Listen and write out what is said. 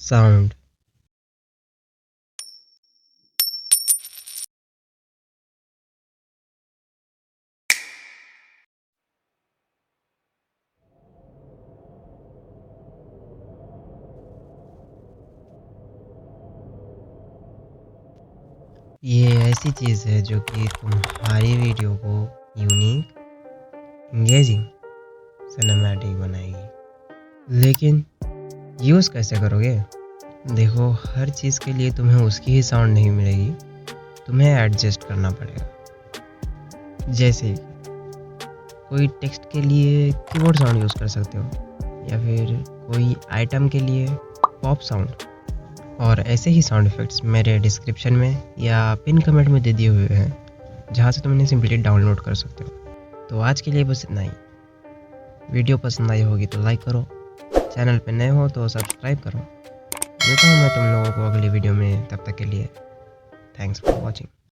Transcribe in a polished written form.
Sound. ये ऐसी चीज़ है जो कि तुम्हारी वीडियो को यूनिक, इंगेजिंग, सिनेमैटिक बनाएगी। लेकिन यूज़ कैसे करोगे? देखो, हर चीज़ के लिए तुम्हें उसकी ही साउंड नहीं मिलेगी, तुम्हें एडजस्ट करना पड़ेगा। जैसे कोई टेक्स्ट के लिए कीबोर्ड साउंड यूज़ कर सकते हो, या फिर कोई आइटम के लिए पॉप साउंड। और ऐसे ही साउंड इफ़ेक्ट्स मेरे डिस्क्रिप्शन में या पिन कमेंट में दे दिए हुए हैं, जहाँ से तुम इन्हें सिंपली डाउनलोड कर सकते हो। तो आज के लिए बस इतना ही। वीडियो पसंद आई होगी तो लाइक करो, चैनल पे नए हो तो सब्सक्राइब करो। मिलता हूँ मैं तुम लोगों को अगली वीडियो में, तब तक के लिए थैंक्स फॉर वॉचिंग।